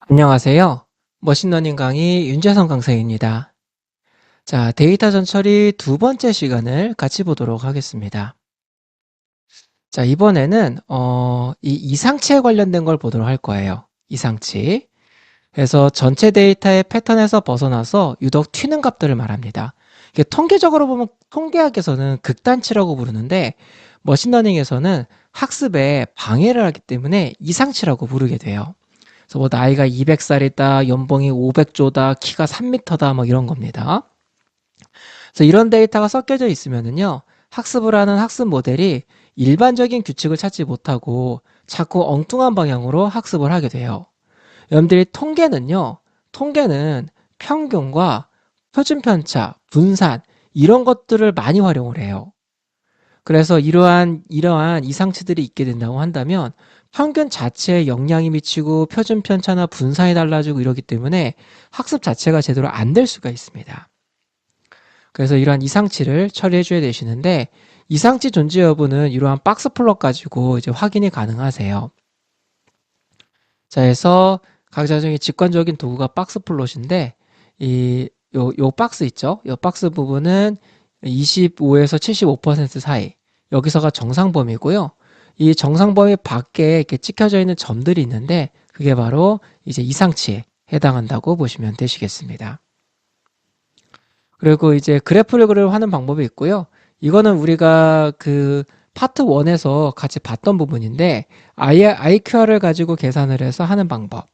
안녕하세요. 머신러닝 강의 윤재성 강사입니다. 자, 데이터 전처리 두 번째 시간을 같이 보도록 하겠습니다. 자, 이번에는 이 이상치에 관련된 걸 보도록 할 거예요. 이상치. 그래서 전체 데이터의 패턴에서 벗어나서 유독 튀는 값들을 말합니다. 이게 통계적으로 보면 통계학에서는 극단치라고 부르는데 머신러닝에서는 학습에 방해를 하기 때문에 이상치라고 부르게 돼요. 그래서 뭐 나이가 200살이다, 연봉이 500조다, 키가 3m다, 뭐 이런 겁니다. 그래서 이런 데이터가 섞여져 있으면은요, 학습을 하는 학습 모델이 일반적인 규칙을 찾지 못하고 자꾸 엉뚱한 방향으로 학습을 하게 돼요. 여러분들이 통계는 평균과 표준편차, 분산, 이런 것들을 많이 활용을 해요. 그래서 이러한 이상치들이 있게 된다고 한다면 평균 자체에 영향이 미치고 표준 편차나 분산이 달라지고 이러기 때문에 학습 자체가 제대로 안 될 수가 있습니다. 그래서 이러한 이상치를 처리해 줘야 되시는데 이상치 존재 여부는 이러한 박스 플롯 가지고 이제 확인이 가능하세요. 자, 해서 각자 중에 직관적인 도구가 박스 플롯인데 요 박스 있죠? 요 박스 부분은 25에서 75% 사이. 여기서가 정상범위고요. 이 정상범위 밖에 이렇게 찍혀져 있는 점들이 있는데 그게 바로 이제 이상치에 해당한다고 보시면 되시겠습니다. 그리고 이제 그래프를 하는 방법이 있고요. 이거는 우리가 그 파트 1에서 같이 봤던 부분인데 IQR을 가지고 계산을 해서 하는 방법.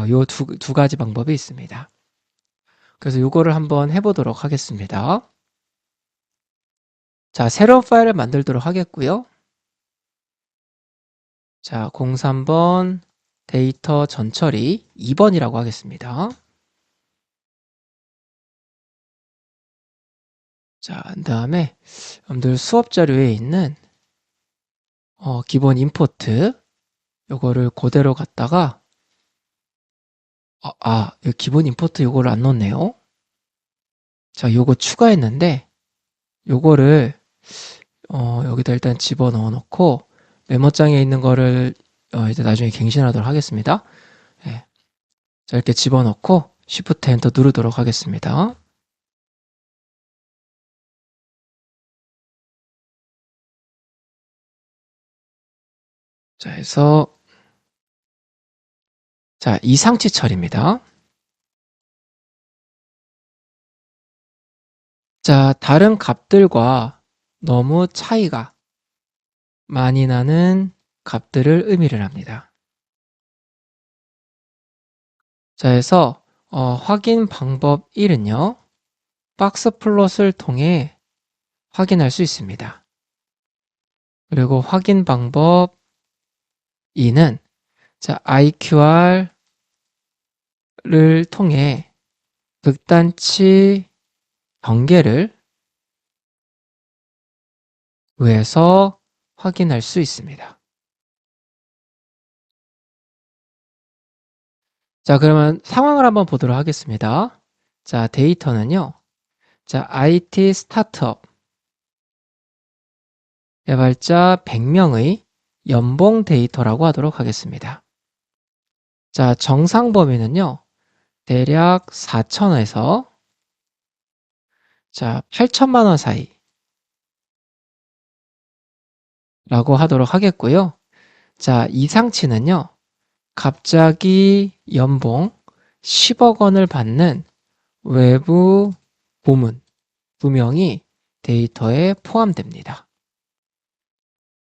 요 두 가지 방법이 있습니다. 그래서 요거를 한번 해보도록 하겠습니다. 자, 새로운 파일을 만들도록 하겠고요. 자, 03번 데이터 전처리 2번이라고 하겠습니다. 자, 그 다음에 여러분들 수업 자료에 있는 기본 임포트 요거를 그대로 갖다가 여기 기본 임포트 요거를 안 넣었네요. 자, 요거 추가했는데 요거를 여기다 일단 집어넣어 놓고 메모장에 있는 거를 이제 나중에 갱신하도록 하겠습니다. 네. 자, 이렇게 집어넣고 Shift 엔터 누르도록 하겠습니다. 자, 해서 자, 이상치 처리입니다. 자, 다른 값들과 너무 차이가 많이 나는 값들을 의미를 합니다. 자, 해서 확인 방법 1은요. 박스 플롯을 통해 확인할 수 있습니다. 그리고 확인 방법 2는 자, IQR을 통해 극단치 경계를 구해서 확인할 수 있습니다. 자, 그러면 상황을 한번 보도록 하겠습니다. 자, 데이터는요. 자, IT 스타트업 개발자 100명의 연봉 데이터라고 하도록 하겠습니다. 자, 정상 범위는요. 대략 4천에서 자, 8천만 원 사이 라고 하도록 하겠고요. 자, 이상치는요. 갑자기 연봉 10억 원을 받는 외부 고문 2명이 데이터에 포함됩니다.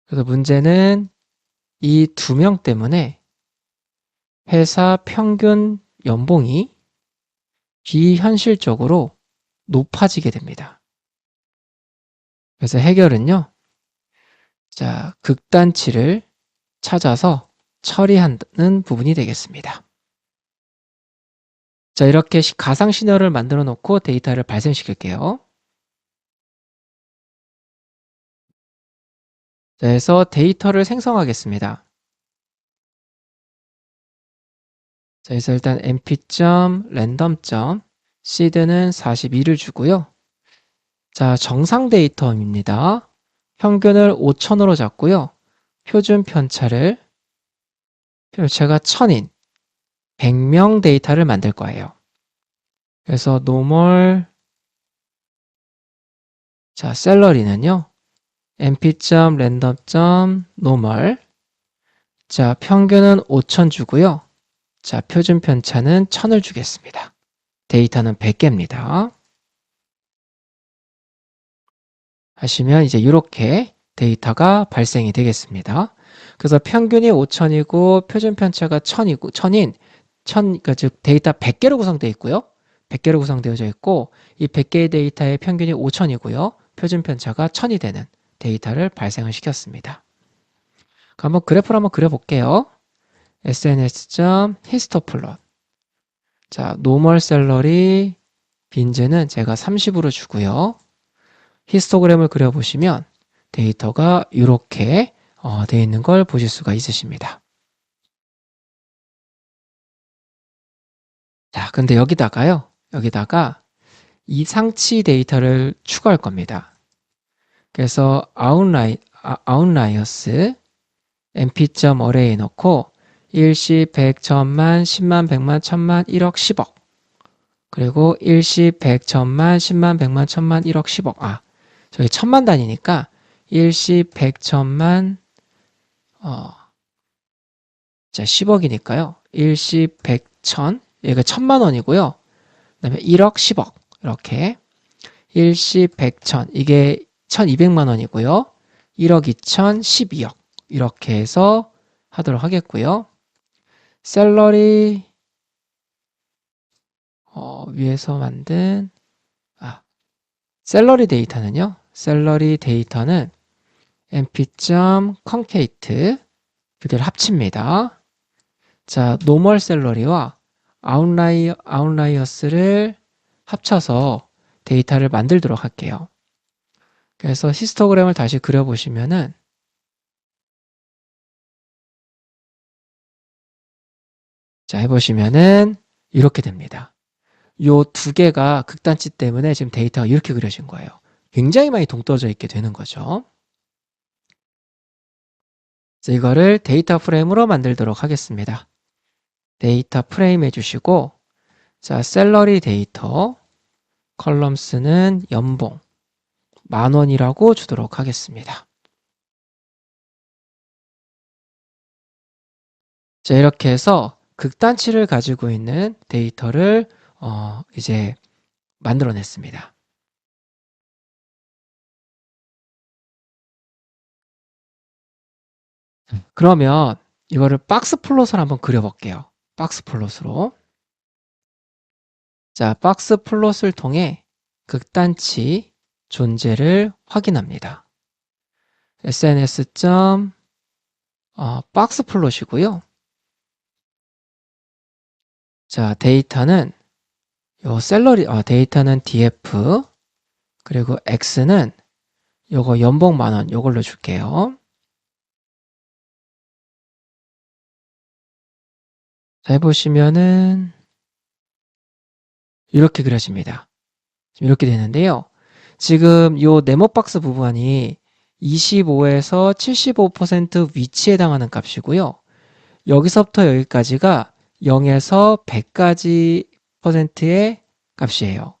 그래서 문제는 이 2명 때문에 회사 평균 연봉이 비현실적으로 높아지게 됩니다. 그래서 해결은요. 자, 극단치를 찾아서 처리하는 부분이 되겠습니다. 자, 이렇게 가상 시나리오를 만들어 놓고 데이터를 발생시킬게요. 자, 그래서 데이터를 생성하겠습니다. 자, 그래서 일단 np.random.seed는 42를 주고요. 자, 정상 데이터입니다. 평균을 5,000으로 잡고요. 표준 편차가 1000인 100명 데이터를 만들 거예요. 그래서 normal 자, 셀러리는요. np.random.normal 자, 평균은 5,000 주고요. 자, 표준 편차는 1,000을 주겠습니다. 데이터는 100개입니다. 하시면 이제 이렇게 데이터가 발생이 되겠습니다. 그래서 평균이 5,000이고 표준 편차가 1,000이고 1,000인 그러니까 즉 데이터 100개로 구성되어 있고요. 100개로 구성되어져 있고 이 100개의 데이터의 평균이 5,000이고요. 표준 편차가 1,000이 되는 데이터를 발생을 시켰습니다. 한번 그래프를 한번 그려볼게요. sns.histoplot 자, 노멀 셀러리 빈즈는 제가 30으로 주고요. 히스토그램을 그려보시면 데이터가 이렇게 되어 있는 걸 보실 수가 있으십니다. 자, 근데 여기다가 이 상치 데이터를 추가할 겁니다. 그래서 outliers np.array 넣고 일시, 100, 1000만, 10만, 100만, 1000만, 1억, 10억 그리고 일시, 100, 1000만, 10만, 100만, 1000만, 1억, 10억 저기 1000만 단위니까 일시, 100, 1000만 자 10억이니까요. 일시, 100, 1000 얘가 1000만 원이고요. 그 다음에 1억, 10억 이렇게 일시, 100, 1000 이게 1200만 원이고요. 1억 2천, 12억 이렇게 해서 하도록 하겠고요. 셀러리 위에서 만든 셀러리 데이터는요. 셀러리 데이터는 np.concate 두 개를 합칩니다. 자, 노멀 셀러리와 아웃라이어스를 합쳐서 데이터를 만들도록 할게요. 그래서 히스토그램을 다시 그려보시면은 자, 해보시면은 이렇게 됩니다. 요 두 개가 극단치 때문에 지금 데이터가 이렇게 그려진 거예요. 굉장히 많이 동떨어져 있게 되는 거죠. 그래서 이거를 데이터 프레임으로 만들도록 하겠습니다. 데이터 프레임 해주시고 자, 셀러리 데이터 컬럼스는 연봉 10,000원이라고 주도록 하겠습니다. 자, 이렇게 해서 극단치를 가지고 있는 데이터를 이제 만들어냈습니다. 그러면 이거를 박스 플롯을 한번 그려볼게요. 박스 플롯으로. 자, 박스 플롯을 통해 극단치 존재를 확인합니다. sns. 박스 플롯이고요. 자, 데이터는 요 셀러리 데이터는 df 그리고 x는 요거 연봉 10,000원 요걸로 줄게요. 자, 해보시면은 이렇게 그려집니다. 이렇게 되는데요. 지금 요 네모박스 부분이 25에서 75% 위치에 해당하는 값이고요. 여기서부터 여기까지가 0에서 100까지 %의 값이에요.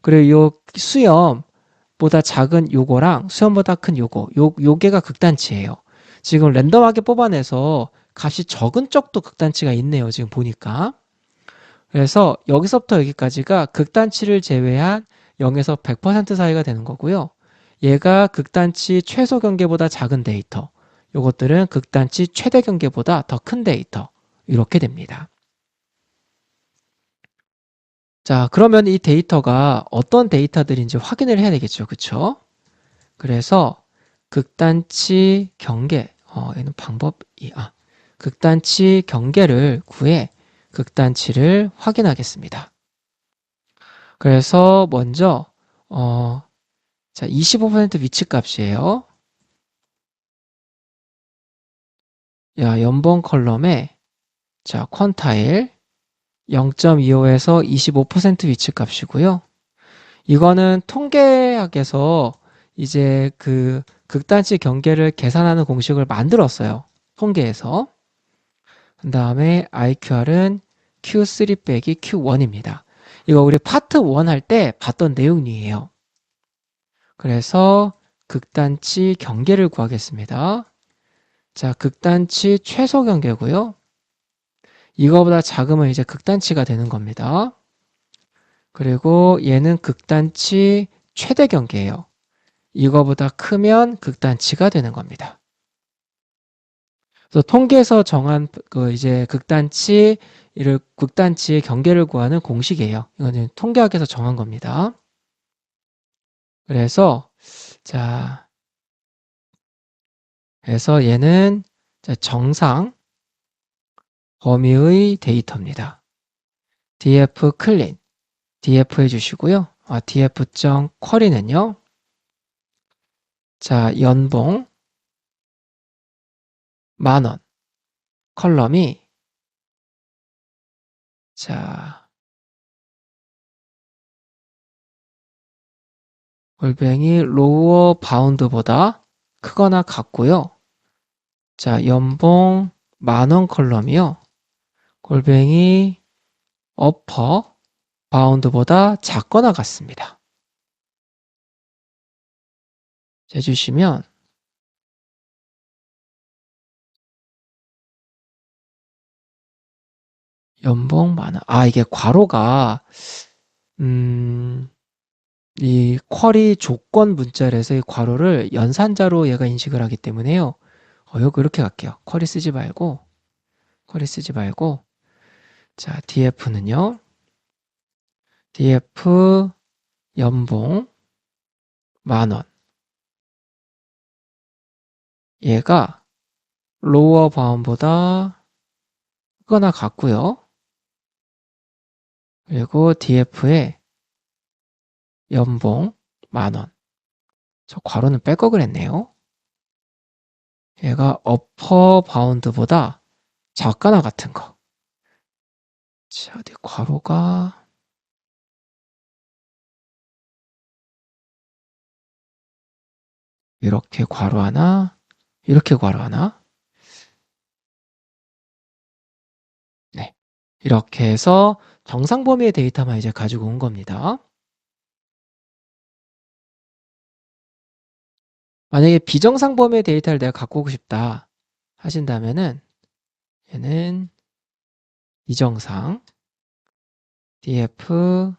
그리고 요 수염보다 작은 요거랑 수염보다 큰 요게가 극단치예요. 지금 랜덤하게 뽑아내서 값이 적은 쪽도 극단치가 있네요. 지금 보니까. 그래서 여기서부터 여기까지가 극단치를 제외한 0에서 100% 사이가 되는 거고요. 얘가 극단치 최소 경계보다 작은 데이터. 요것들은 극단치 최대 경계보다 더 큰 데이터. 이렇게 됩니다. 자, 그러면 이 데이터가 어떤 데이터들인지 확인을 해야 되겠죠. 그쵸? 그래서 극단치 경계, 얘는 극단치 경계를 구해 극단치를 확인하겠습니다. 그래서 먼저 자, 25% 위치 값이에요. 야, 연봉 컬럼에 자, 퀀타일 0.25에서 25% 위치 값이고요. 이거는 통계학에서 이제 그 극단치 경계를 계산하는 공식을 만들었어요. 통계에서. 그 다음에 IQR은 Q3 빼기 Q1입니다. 이거 우리 파트 1 할 때 봤던 내용이에요. 그래서 극단치 경계를 구하겠습니다. 자, 극단치 최소 경계고요. 이거보다 작으면 이제 극단치가 되는 겁니다. 그리고 얘는 극단치 최대 경계예요. 이거보다 크면 극단치가 되는 겁니다. 그래서 통계에서 정한 이제 극단치의 경계를 구하는 공식이에요. 이거는 통계학에서 정한 겁니다. 그래서 그래서 얘는 정상 범위의 데이터입니다. df 클린 df 해주시고요. df.쿼리는요. 자, 연봉 10,000원 컬럼이 골뱅이 로워 바운드보다 크거나 같고요. 자, 연봉 10,000원 컬럼이요. 골뱅이 어퍼 바운드보다 작거나 같습니다. 해주시면 연봉 10,000원. 이게 괄호가 이 쿼리 조건 문자에서 이 괄호를 연산자로 얘가 인식을 하기 때문에요. 요거 이렇게 갈게요. 쿼리 쓰지 말고 자, df는요. df 연봉 10,000원. 얘가 로어 바운보다 크거나 같고요. 그리고 df에 연봉 10,000원. 저 괄호는 뺄 걸 그랬네요. 얘가 어퍼 바운드보다 작거나 같은 거. 자, 어디 괄호가 이렇게 괄호 하나, 이렇게 괄호 하나. 네. 이렇게 해서 정상 범위의 데이터만 이제 가지고 온 겁니다. 만약에 비정상 범위의 데이터를 내가 갖고 오고 싶다 하신다면은 얘는 비정상 df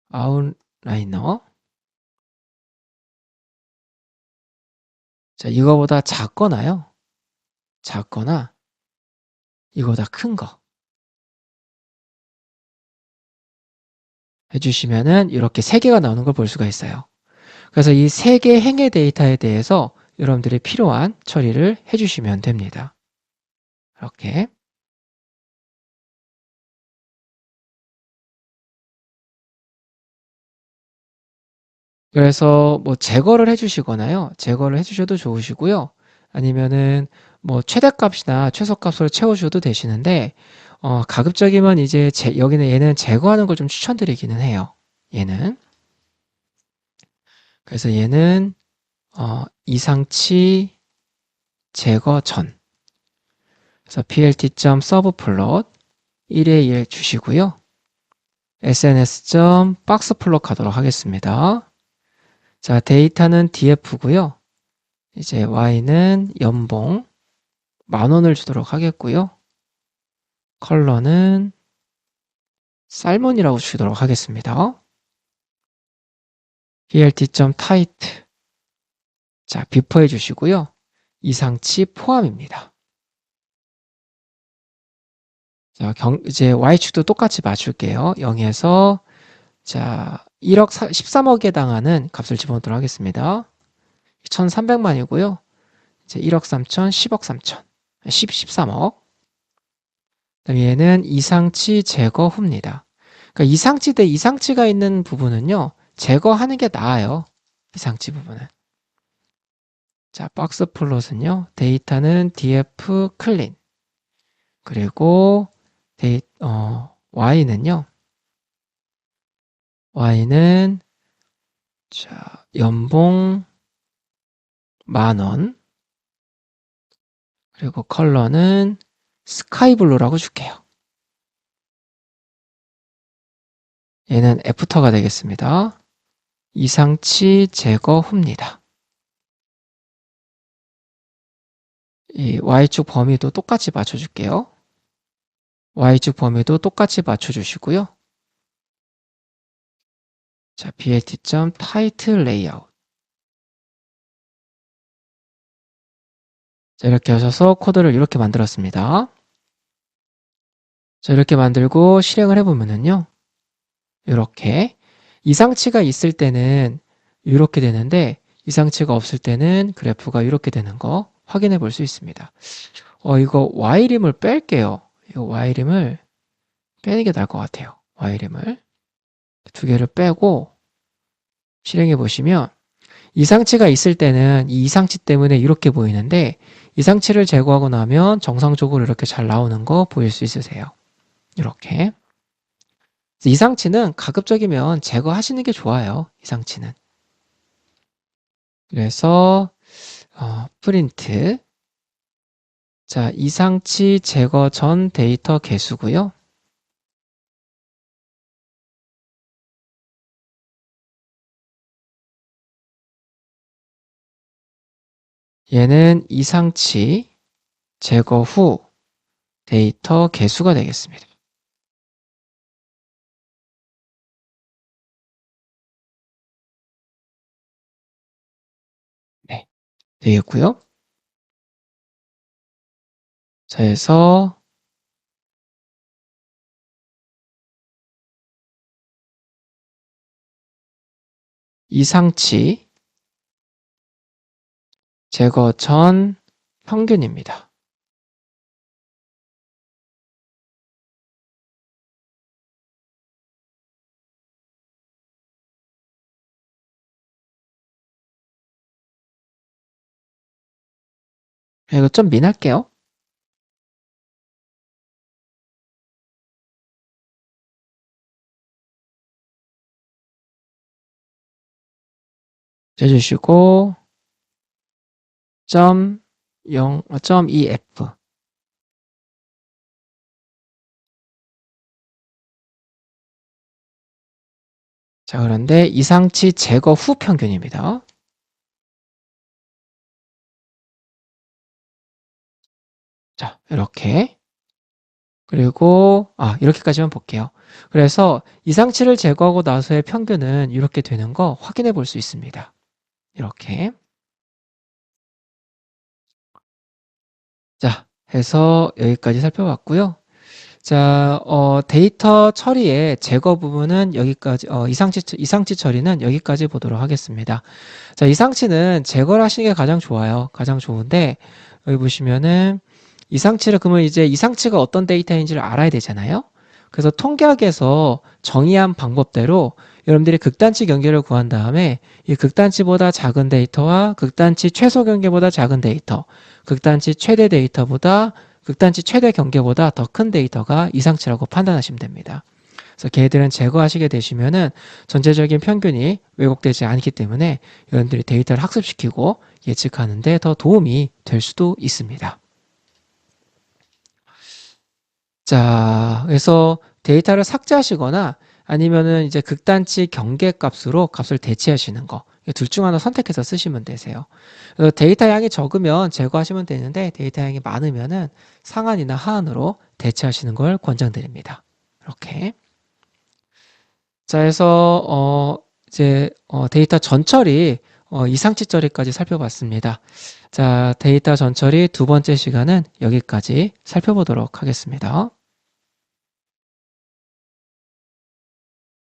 아웃라이너. 자, 이거보다 작거나 이거보다 큰 거 해주시면은 이렇게 3개가 나오는 걸 볼 수가 있어요. 그래서 이 3개 행의 데이터에 대해서 여러분들이 필요한 처리를 해주시면 됩니다. 이렇게. 그래서 뭐 제거를 해주시거나요. 제거를 해주셔도 좋으시고요. 아니면은 뭐 최대값이나 최소값으로 채워주셔도 되시는데 가급적이면 이제 여기는 얘는 제거하는 걸 좀 추천드리기는 해요. 얘는. 그래서 얘는 이상치 제거 전. 그래서 plt.serveplot 1에 1 주시고요. sns.boxplot 가도록 하겠습니다. 자, 데이터는 df고요. 이제 y는 연봉 10,000원을 주도록 하겠고요. 컬러는 살몬이라고 주도록 하겠습니다. plt.title. 자, 비포 해주시고요. 이상치 포함입니다. 자, 이제 y축도 똑같이 맞출게요. 0에서 자, 1억 13억에 해당하는 값을 집어넣도록 하겠습니다. 1,300만이고요. 이제 1억 3천, 10억 3천, 13억. 그다음 얘는 이상치 제거 후입니다. 그러니까 이상치 대 이상치가 있는 부분은요. 제거하는 게 나아요. 이상치 부분은. 자, 박스 플롯은요. 데이터는 df 클린. 그리고 y는요. y는 자, 연봉 10,000원. 그리고 컬러는 스카이블루라고 줄게요. 얘는 애프터가 되겠습니다. 이상치 제거 후입니다. 이 Y축 범위도 똑같이 맞춰줄게요. Y축 범위도 똑같이 맞춰주시고요. 자, BLT.타이틀 레이아웃. 자, 이렇게 하셔서 코드를 이렇게 만들었습니다. 자, 이렇게 만들고 실행을 해보면은요. 이렇게 이상치가 있을 때는 이렇게 되는데 이상치가 없을 때는 그래프가 이렇게 되는 거 확인해 볼 수 있습니다. 이거 Y림을 뺄게요. 이거 Y림을 빼는 게 나을 것 같아요. Y림을 두 개를 빼고 실행해 보시면 이상치가 있을 때는 이 이상치 때문에 이렇게 보이는데 이상치를 제거하고 나면 정상적으로 이렇게 잘 나오는 거 보일 수 있으세요. 이렇게 이상치는 가급적이면 제거하시는 게 좋아요. 이상치는. 그래서 프린트 자, 이상치 제거 전 데이터 개수고요. 얘는 이상치 제거 후 데이터 개수가 되겠습니다. 네, 되겠고요. 자, 해서 이상치 제거 전 평균입니다. 이거 좀 민할게요. 재주시고 점 2F 자, 그런데 이상치 제거 후 평균입니다. 자, 이렇게 그리고 이렇게까지만 볼게요. 그래서 이상치를 제거하고 나서의 평균은 이렇게 되는 거 확인해 볼 수 있습니다. 이렇게 자, 해서 여기까지 살펴봤고요. 자, 데이터 처리의 제거 부분은 여기까지, 이상치 처리는 여기까지 보도록 하겠습니다. 자, 이상치는 제거를 하시는 게 가장 좋아요. 가장 좋은데, 여기 보시면은, 이상치를, 그러면 이제 이상치가 어떤 데이터인지를 알아야 되잖아요? 그래서 통계학에서 정의한 방법대로 여러분들이 극단치 경계를 구한 다음에 이 극단치보다 작은 데이터와 극단치 최소 경계보다 작은 데이터, 극단치 최대 데이터보다 극단치 최대 경계보다 더 큰 데이터가 이상치라고 판단하시면 됩니다. 그래서 걔들은 제거하시게 되시면은 전체적인 평균이 왜곡되지 않기 때문에 여러분들이 데이터를 학습시키고 예측하는데 더 도움이 될 수도 있습니다. 자, 그래서 데이터를 삭제하시거나 아니면은 이제 극단치 경계 값으로 값을 대체하시는 거. 둘 중 하나 선택해서 쓰시면 되세요. 데이터 양이 적으면 제거하시면 되는데 데이터 양이 많으면은 상한이나 하한으로 대체하시는 걸 권장드립니다. 이렇게. 자, 해서 이제 데이터 전처리 이상치 처리까지 살펴봤습니다. 자, 데이터 전처리 두 번째 시간은 여기까지 살펴보도록 하겠습니다.